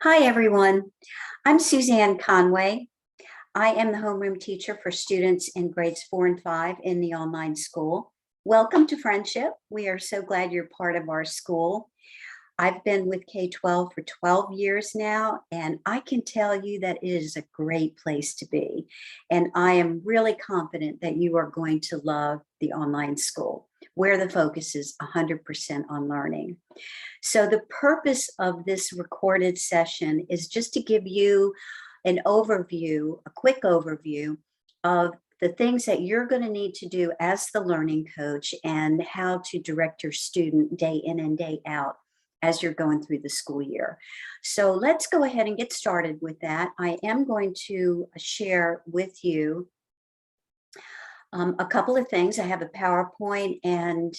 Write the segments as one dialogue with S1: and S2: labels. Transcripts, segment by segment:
S1: Hi, everyone. I'm Suzanne Conway. I am the homeroom teacher for students in grades 4 and 5 in the online school. Welcome to Friendship. We are so glad you're part of our school. I've been with K-12 for 12 years now, and I can tell you that it is a great place to be. And I am really confident that you are going to love the online school, where the focus is 100% on learning. So the purpose of this recorded session is just to give you an overview, a quick overview of the things that you're going to need to do as the learning coach and how to direct your student day in and day out as you're going through the school year. So let's go ahead and get started with that. I am going to share with you a couple of things. I have a PowerPoint and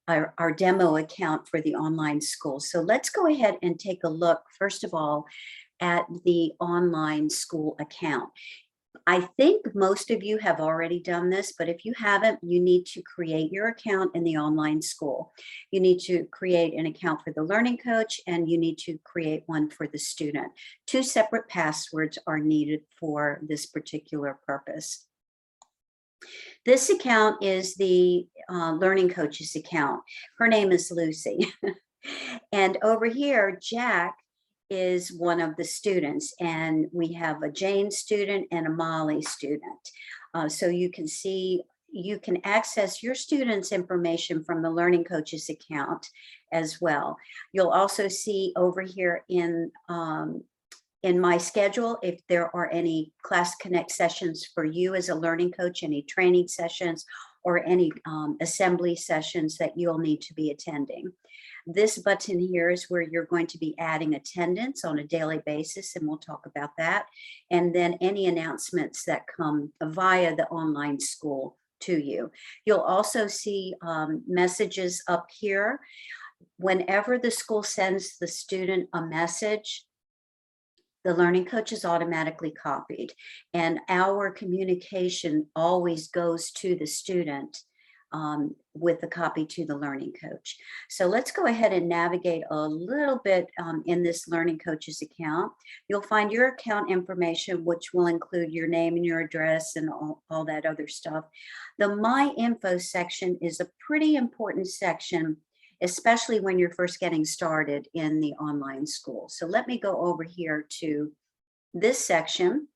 S1: our demo account for the online school. So let's go ahead and take a look, first of all, at the online school account. I think most of you have already done this, but if you haven't, you need to create your account in the online school. You need to create an account for the learning coach, and you need to create one for the student. Two separate passwords are needed for this particular purpose. This account is the learning coach's account. Her name is Lucy. And over here, Jack is one of the students, and we have a Jane student and a Molly student. So you can see, you can access your students' information from the learning coach's account as well. You'll also see over here in my schedule, if there are any Class Connect sessions for you as a learning coach, any training sessions or any assembly sessions that you'll need to be attending. This button here is where you're going to be adding attendance on a daily basis, and we'll talk about that. And then any announcements that come via the online school to you. You'll also see messages up here. Whenever the school sends the student a message, the learning coach is automatically copied, and our communication always goes to the student with a copy to the learning coach. So let's go ahead and navigate a little bit in this learning coach's account. You'll find your account information, which will include your name and your address and all that other stuff. The My Info section is a pretty important section, especially when you're first getting started in the online school. So let me go over here to this section.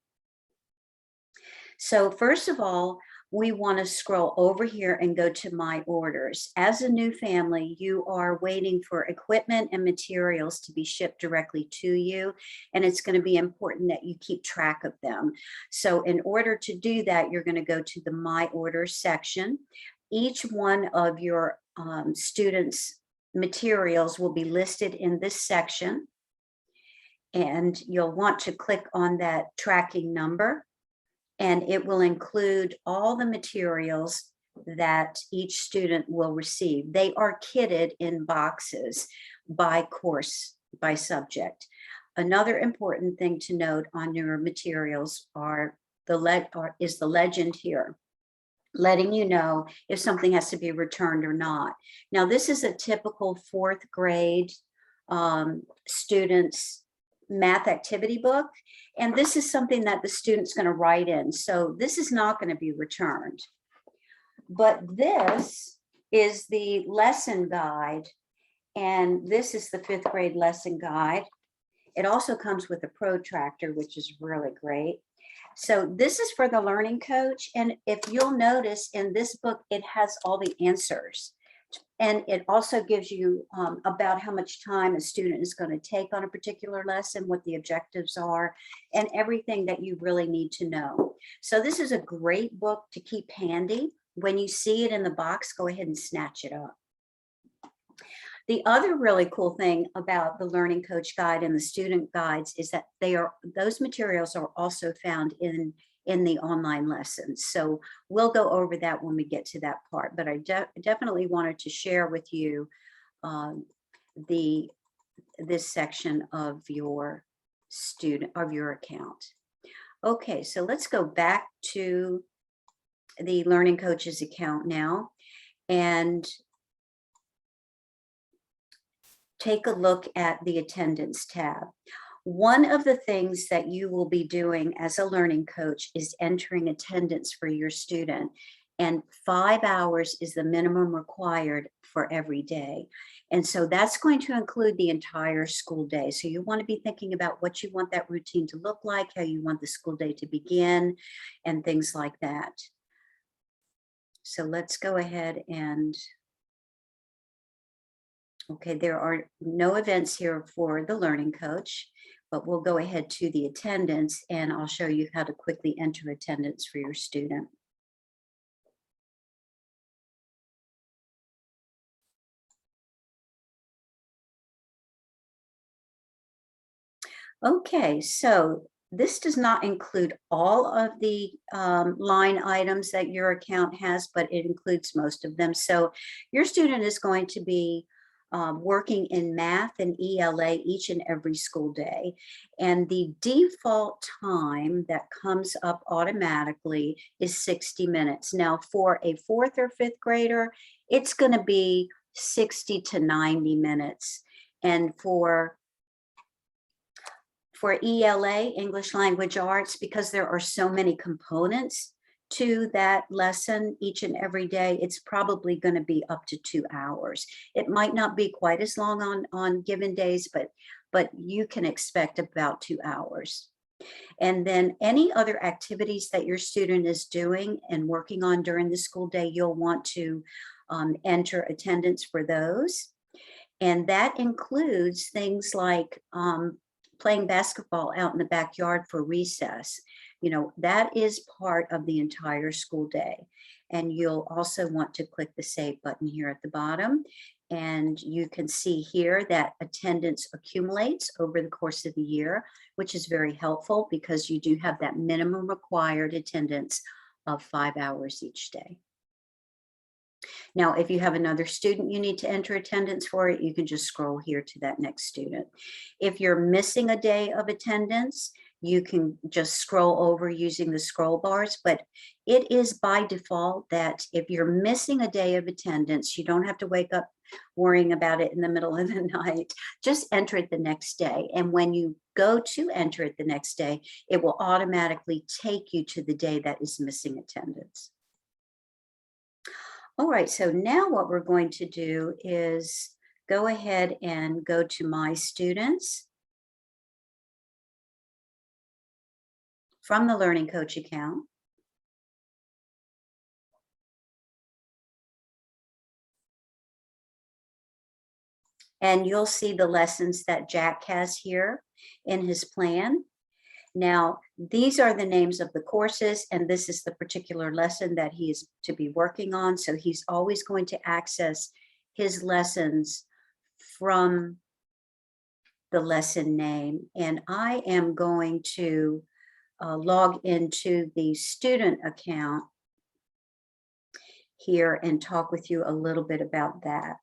S1: So first of all, we want to scroll over here and go to My Orders. As a new family, you are waiting for equipment and materials to be shipped directly to you, and it's going to be important that you keep track of them. So in order to do that, you're going to go to the My Orders section. Each one of your students' materials will be listed in this section, and you'll want to click on that tracking number, and it will include all the materials that each student will receive. They are kitted in boxes by course, by subject. Another important thing to note on your materials is the legend here, letting you know if something has to be returned or not. Now, this is a typical fourth grade student's math activity book, and this is something that the student's going to write in. So this is not going to be returned. But this is the lesson guide, and this is the fifth grade lesson guide. It also comes with a protractor, which is really great. So this is for the learning coach. And if you'll notice in this book, it has all the answers. And it also gives you about how much time a student is going to take on a particular lesson, what the objectives are, and everything that you really need to know. So this is a great book to keep handy. When you see it in the box, go ahead and snatch it up. The other really cool thing about the Learning Coach Guide and the student guides is that those materials are also found in the online lessons. So we'll go over that when we get to that part, but I definitely wanted to share with you this section of your account. Okay, so let's go back to the Learning Coach's account now. And take a look at the attendance tab. One of the things that you will be doing as a learning coach is entering attendance for your student. And 5 hours is the minimum required for every day. And so that's going to include the entire school day. So you want to be thinking about what you want that routine to look like, how you want the school day to begin, and things like that. So let's go ahead and, okay, there are no events here for the learning coach, but we'll go ahead to the attendance and I'll show you how to quickly enter attendance for your student. Okay, so this does not include all of the line items that your account has, but it includes most of them. So your student is going to be working in math and ELA each and every school day. And the default time that comes up automatically is 60 minutes. Now, for a 4th or 5th grader, it's going to be 60 to 90 minutes. And for ELA, English Language Arts, because there are so many components to that lesson each and every day, it's probably going to be up to 2 hours. It might not be quite as long on given days, but you can expect about 2 hours. And then any other activities that your student is doing and working on during the school day, you'll want to enter attendance for those. And that includes things like playing basketball out in the backyard for recess. You know, that is part of the entire school day. And you'll also want to click the save button here at the bottom. And you can see here that attendance accumulates over the course of the year, which is very helpful because you do have that minimum required attendance of 5 hours each day. Now, if you have another student you need to enter attendance for it, you can just scroll here to that next student. If you're missing a day of attendance, you can just scroll over using the scroll bars, but it is by default that if you're missing a day of attendance, you don't have to wake up worrying about it in the middle of the night. Just enter it the next day. And when you go to enter it the next day, it will automatically take you to the day that is missing attendance. All right, so now what we're going to do is go ahead and go to My Students from the Learning Coach account. And you'll see the lessons that Jack has here in his plan. Now, these are the names of the courses, and this is the particular lesson that he is to be working on. So he's always going to access his lessons from the lesson name. And I am going to log into the student account here and talk with you a little bit about that.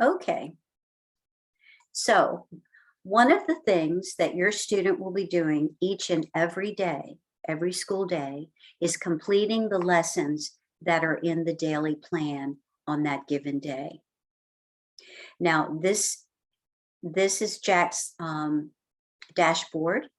S1: Okay, so one of the things that your student will be doing each and every day, every school day, is completing the lessons that are in the daily plan on that given day. Now, this is Jack's dashboard.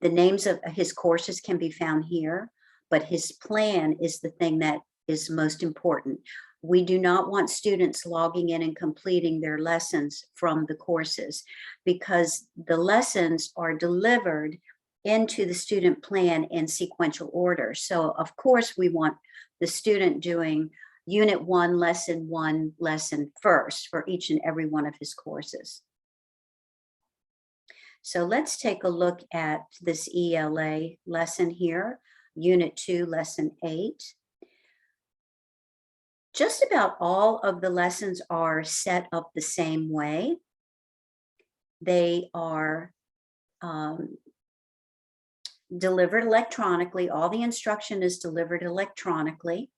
S1: The names of his courses can be found here, but his plan is the thing that is most important. We do not want students logging in and completing their lessons from the courses because the lessons are delivered into the student plan in sequential order. So of course we want the student doing Unit 1, lesson first for each and every one of his courses. So let's take a look at this ELA lesson here, Unit 2, Lesson 8. Just about all of the lessons are set up the same way. They are delivered electronically. All the instruction is delivered electronically,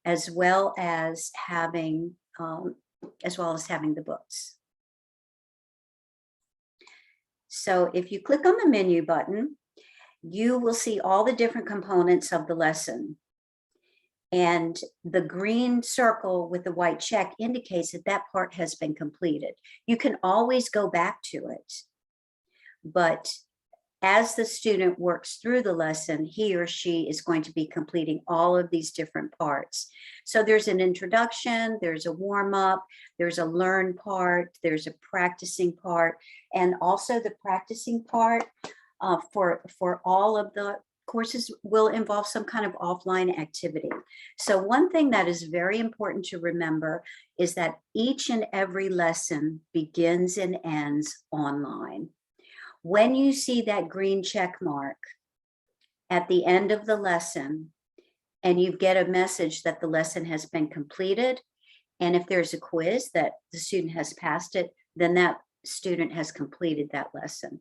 S1: as well as having as well as having the books. So if you click on the menu button, you will see all the different components of the lesson. And the green circle with the white check indicates that that part has been completed. You can always go back to it, but as the student works through the lesson, he or she is going to be completing all of these different parts. So there's an introduction, there's a warm up, there's a learn part, there's a practicing part, and also the practicing part for all of the courses will involve some kind of offline activity. So one thing that is very important to remember is that each and every lesson begins and ends online. When you see that green check mark at the end of the lesson, and you get a message that the lesson has been completed, and if there's a quiz that the student has passed it, then that student has completed that lesson.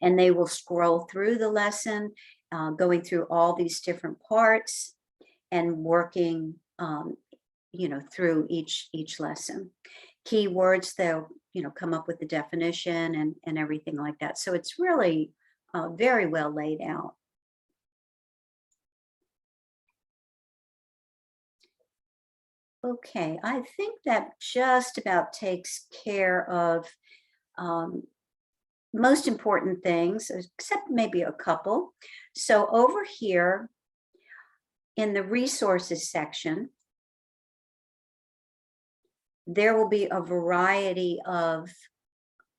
S1: And they will scroll through the lesson, going through all these different parts and working, through each lesson. Keywords, they'll come up with the definition and everything like that. So it's really very well laid out. Okay, I think that just about takes care of most important things, except maybe a couple. So over here in the resources section, there will be a variety of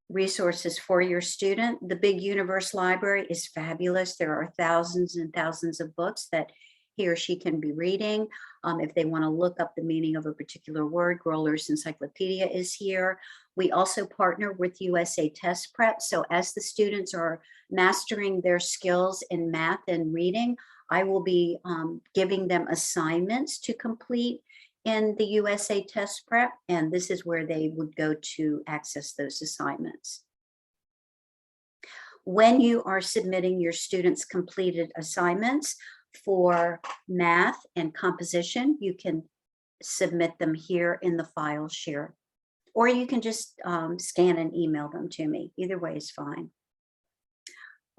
S1: resources for your student. The Big Universe Library is fabulous. There are thousands and thousands of books that he or she can be reading. If they want to look up the meaning of a particular word, Groller's Encyclopedia is here. We also partner with USA Test Prep. So as the students are mastering their skills in math and reading, I will be giving them assignments to complete in the USA Test Prep, and this is where they would go to access those assignments. When you are submitting your students' completed assignments for math and composition, you can submit them here in the file share, or you can just scan and email them to me. Either way is fine.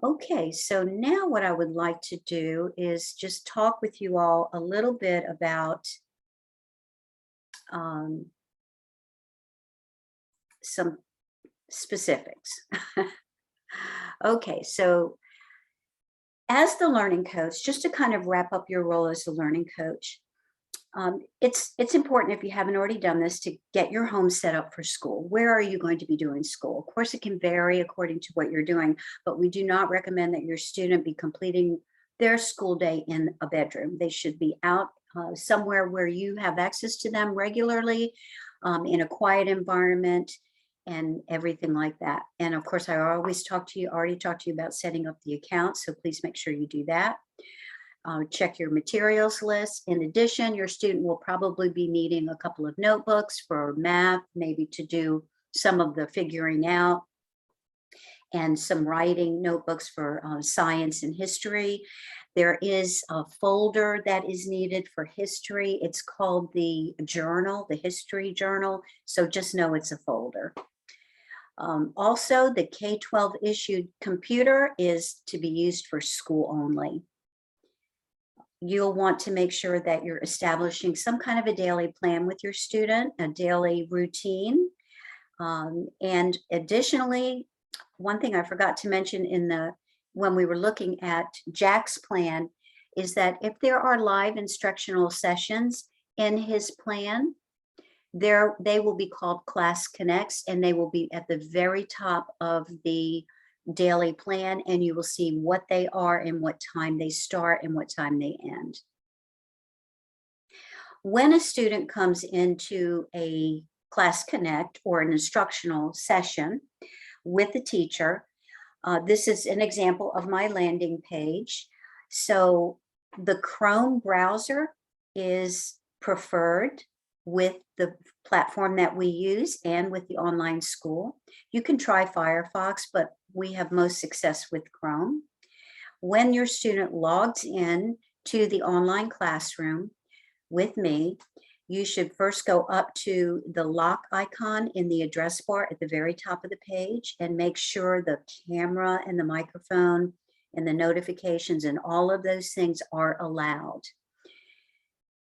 S1: Okay, so now what I would like to do is just talk with you all a little bit about some specifics. Okay, so as the learning coach, just to kind of wrap up your role as a learning coach, it's important, if you haven't already done this, to get your home set up for school. Where are you going to be doing school? Of course, it can vary according to what you're doing, but we do not recommend that your student be completing their school day in a bedroom. They should be out somewhere where you have access to them regularly, in a quiet environment and everything like that. And of course, I already talked to you about setting up the account, so please make sure you do that. Check your materials list. In addition, your student will probably be needing a couple of notebooks for math, maybe to do some of the figuring out, and some writing notebooks for science and history. There is a folder that is needed for history. It's called the journal, the history journal. So just know it's a folder. Also, the K-12 issued computer is to be used for school only. You'll want to make sure that you're establishing some kind of a daily plan with your student, a daily routine. And additionally, one thing I forgot to mention when we were looking at Jack's plan is that if there are live instructional sessions in his plan, they will be called Class Connects, and they will be at the very top of the daily plan, and you will see what they are and what time they start and what time they end. When a student comes into a Class Connect or an instructional session with the teacher, this is an example of my landing page. So the Chrome browser is preferred with the platform that we use and with the online school. You can try Firefox, but we have most success with Chrome. When your student logs in to the online classroom with me, you should first go up to the lock icon in the address bar at the very top of the page and make sure the camera and the microphone and the notifications and all of those things are allowed.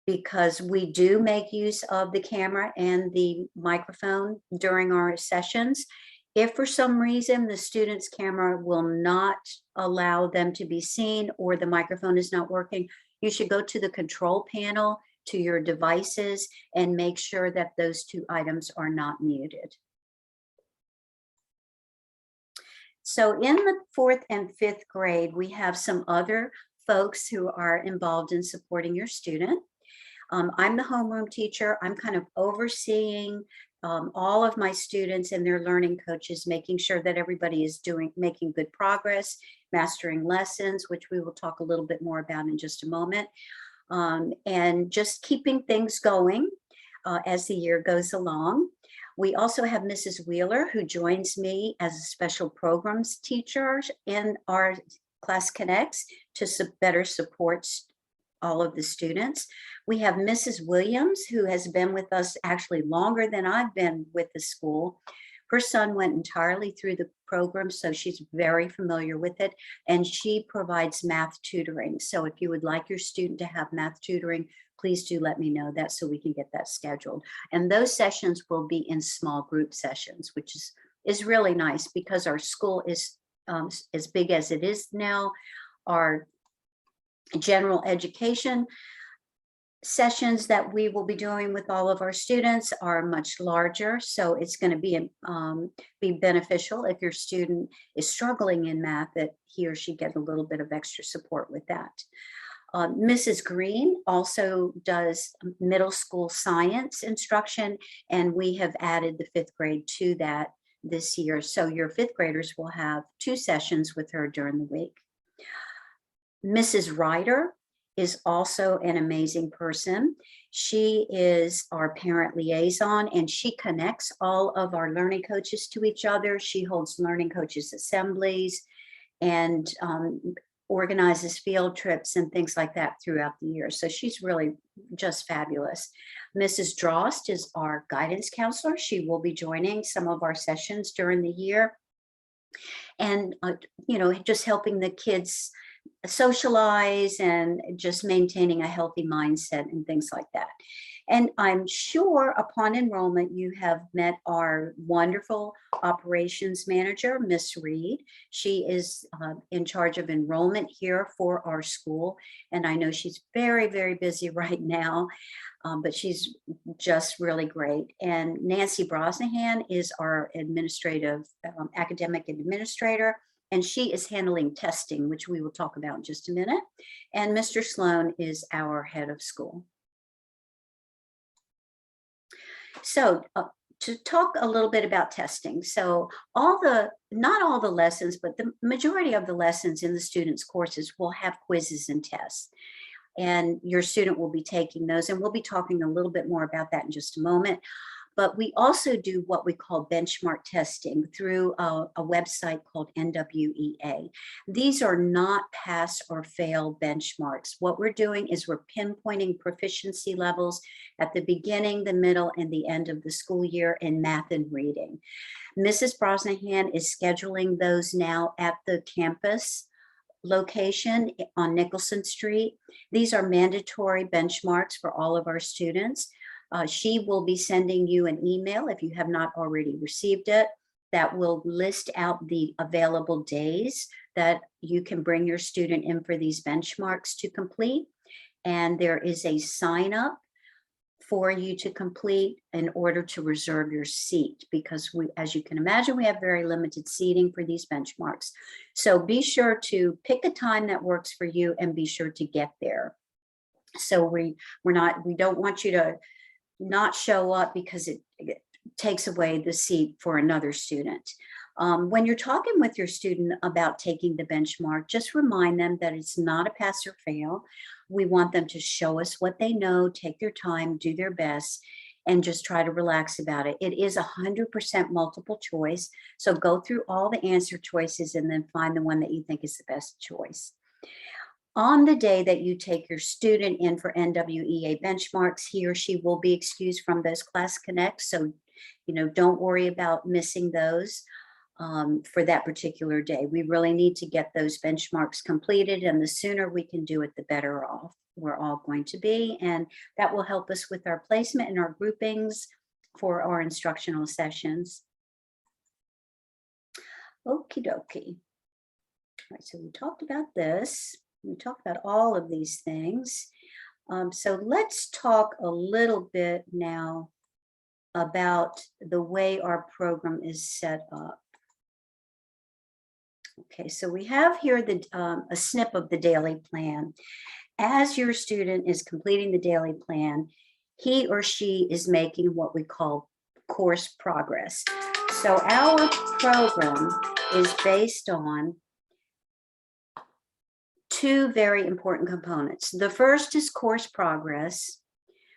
S1: Because we do make use of the camera and the microphone during our sessions. If for some reason the student's camera will not allow them to be seen or the microphone is not working, you should go to the control panel to your devices and make sure that those two items are not muted. So in the 4th and 5th grade, we have some other folks who are involved in supporting your student. I'm the homeroom teacher. I'm kind of overseeing all of my students and their learning coaches, making sure that everybody is making good progress, mastering lessons, which we will talk a little bit more about in just a moment, and just keeping things going as the year goes along. We also have Mrs. Wheeler, who joins me as a special programs teacher in our Class Connects to better support all of the students. We have Mrs. Williams, who has been with us actually longer than I've been with the school. Her son went entirely through the program, so she's very familiar with it, and she provides math tutoring. So if you would like your student to have math tutoring, please do let me know that so we can get that scheduled. And those sessions will be in small group sessions, which is really nice because our school is as big as it is now. Our general education sessions that we will be doing with all of our students are much larger, so it's going to be beneficial if your student is struggling in math, that he or she get a little bit of extra support with that. Mrs. Green also does middle school science instruction, and we have added the 5th grade to that this year, so your 5th graders will have 2 sessions with her during the week. Mrs. Ryder is also an amazing person. She is our parent liaison, and she connects all of our learning coaches to each other. She holds learning coaches assemblies and organizes field trips and things like that throughout the year. So she's really just fabulous. Mrs. Drost is our guidance counselor. She will be joining some of our sessions during the year and, just helping the kids socialize and just maintaining a healthy mindset and things like that. And I'm sure upon enrollment, you have met our wonderful operations manager, Miss Reed. She is in charge of enrollment here for our school. And I know she's very, very busy right now, but she's just really great. And Nancy Brosnahan is our administrative, academic administrator. And she is handling testing, which we will talk about in just a minute. And Mr. Sloan is our head of school. So to talk a little bit about testing. So not all the lessons, but the majority of the lessons in the students' courses will have quizzes and tests. And your student will be taking those. And we'll be talking a little bit more about that in just a moment. But we also do what we call benchmark testing through a website called NWEA. These are not pass or fail benchmarks. What we're doing is we're pinpointing proficiency levels at the beginning, the middle, and the end of the school year in math and reading. Mrs. Brosnahan is scheduling those now at the campus location on Nicholson Street. These are mandatory benchmarks for all of our students. She will be sending you an email if you have not already received it that will list out the available days that you can bring your student in for these benchmarks to complete. And there is a sign up for you to complete in order to reserve your seat, because we, as you can imagine, we have very limited seating for these benchmarks. So be sure to pick a time that works for you and be sure to get there. So we don't want you to not show up because it takes away the seat for another student. When you're talking with your student about taking the benchmark, just remind them that it's not a pass or fail. We want them to show us what they know, take their time, do their best, and just try to relax about it. It is 100% multiple choice. So go through all the answer choices and then find the one that you think is the best choice. On the day that you take your student in for NWEA benchmarks, he or she will be excused from those class connects. So, don't worry about missing those for that particular day. We really need to get those benchmarks completed, and the sooner we can do it, the better off we're all going to be. And that will help us with our placement and our groupings for our instructional sessions. Okie dokie. All right, so we talked about this. We talked about all of these things. So let's talk a little bit now about the way our program is set up. Okay, so we have here a snip of the daily plan. As your student is completing the daily plan, he or she is making what we call course progress. So our program is based on two very important components. The first is course progress,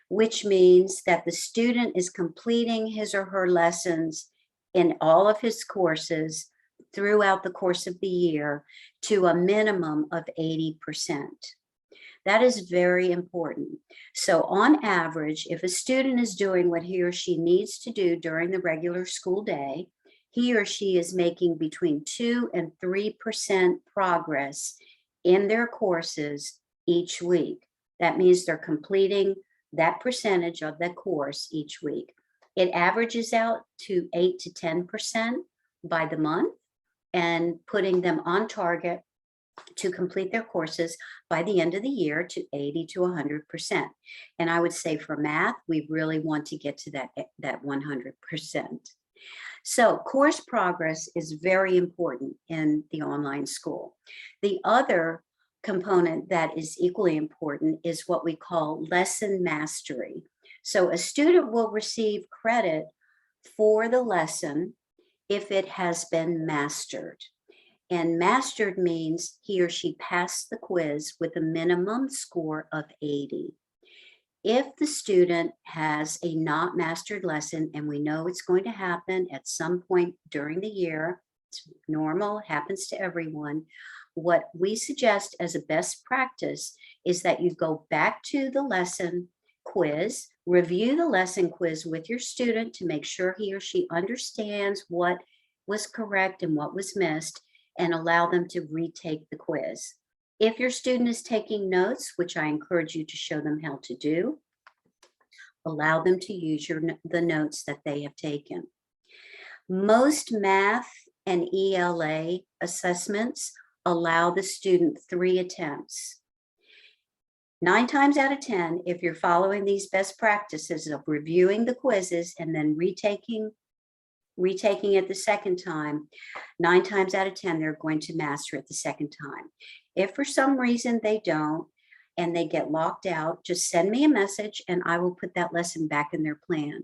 S1: which means that the student is completing his or her lessons in all of his courses throughout the course of the year to a minimum of 80%. That is very important. So on average, if a student is doing what he or she needs to do during the regular school day, he or she is making between 2 and 3% progress in their courses each week. That means they're completing that percentage of the course each week. It averages out to 8 to 10% by the month, and putting them on target to complete their courses by the end of the year to 80 to 100%. And I would say for math, we really want to get to that 100%. So course progress is very important in the online school. The other component that is equally important is what we call lesson mastery. So a student will receive credit for the lesson if it has been mastered. And mastered means he or she passed the quiz with a minimum score of 80. If the student has a not mastered lesson, and we know it's going to happen at some point during the year, it's normal, happens to everyone, what we suggest as a best practice is that you go back to the lesson quiz, review the lesson quiz with your student to make sure he or she understands what was correct and what was missed, and allow them to retake the quiz. If your student is taking notes, which I encourage you to show them how to do, allow them to use the notes that they have taken. Most math and ELA assessments allow the student 3 attempts. 9 times out of 10, if you're following these best practices of reviewing the quizzes and then retaking it the second time, 9 times out of 10, they're going to master it the second time. If for some reason they don't and they get locked out, just send me a message and I will put that lesson back in their plan.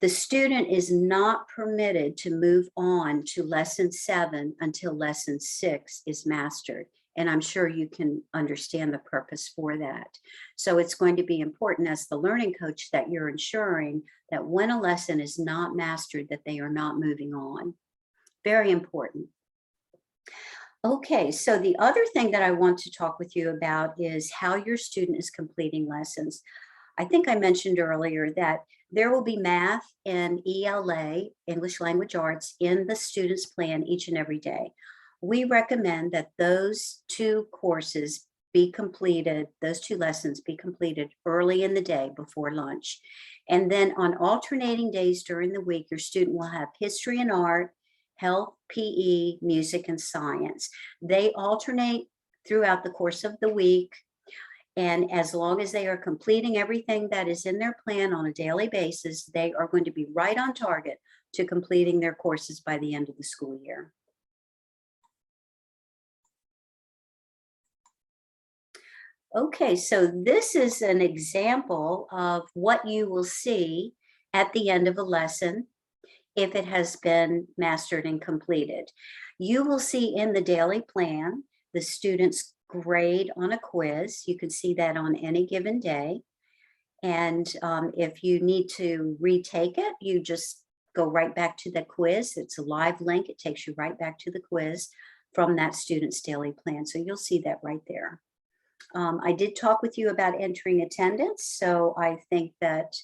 S1: The student is not permitted to move on to lesson 7 until lesson 6 is mastered. And I'm sure you can understand the purpose for that. So it's going to be important as the learning coach that you're ensuring that when a lesson is not mastered, that they are not moving on. Very important. Okay, so the other thing that I want to talk with you about is how your student is completing lessons. I think I mentioned earlier that there will be math and ELA, English Language Arts, in the student's plan each and every day. We recommend that those 2 courses be completed, those 2 lessons be completed early in the day before lunch. And then on alternating days during the week, your student will have history and art, health, PE, music, and science. They alternate throughout the course of the week. And as long as they are completing everything that is in their plan on a daily basis, they are going to be right on target to completing their courses by the end of the school year. Okay, so this is an example of what you will see at the end of a lesson if it has been mastered and completed. You will see in the daily plan the student's grade on a quiz. You can see that on any given day. And if you need to retake it, you just go right back to the quiz. It's a live link. It takes you right back to the quiz. from that student's daily plan. So you'll see that right there. I did talk with you about entering attendance, so I think that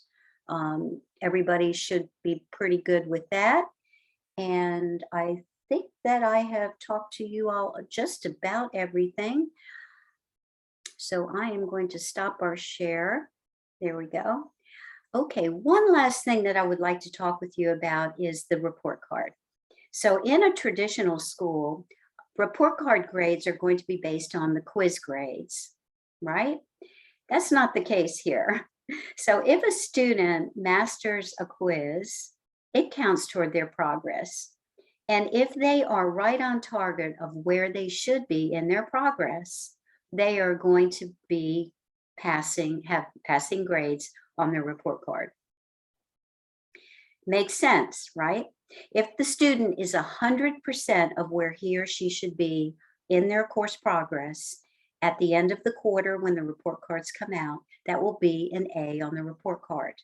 S1: everybody should be pretty good with that. And I think that I have talked to you all just about everything. So I am going to stop our share. There we go. Okay, one last thing that I would like to talk with you about is the report card. So in a traditional school, report card grades are going to be based on the quiz grades, right? That's not the case here. So if a student masters a quiz, it counts toward their progress. And if they are right on target of where they should be in their progress, they are going to be passing grades on their report card. Makes sense, right? If the student is 100% of where he or she should be in their course progress, at the end of the quarter when the report cards come out, that will be an A on the report card.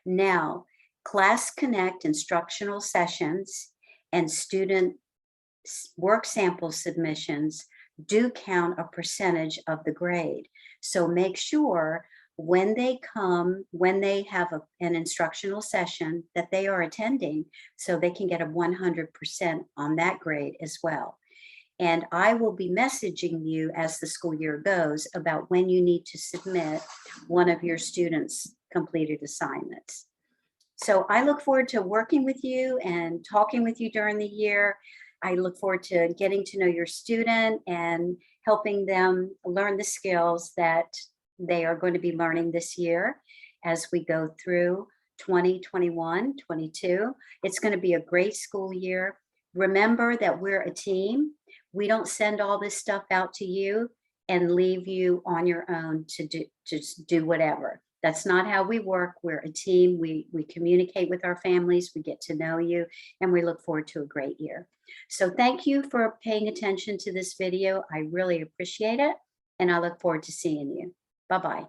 S1: Now, Class Connect instructional sessions and student work sample submissions do count a percentage of the grade. So make sure when they come, when they have an instructional session, that they are attending so they can get a 100% on that grade as well. And I will be messaging you as the school year goes about when you need to submit one of your students' completed assignments. So I look forward to working with you and talking with you during the year. I look forward to getting to know your student and helping them learn the skills that they are going to be learning this year as we go through 2021, 22. It's going to be a great school year. Remember that we're a team. We don't send all this stuff out to you and leave you on your own to do whatever. That's not how we work. We're a team. We communicate with our families. We get to know you, and we look forward to a great year. So thank you for paying attention to this video. I really appreciate it, and I look forward to seeing you. Bye-bye.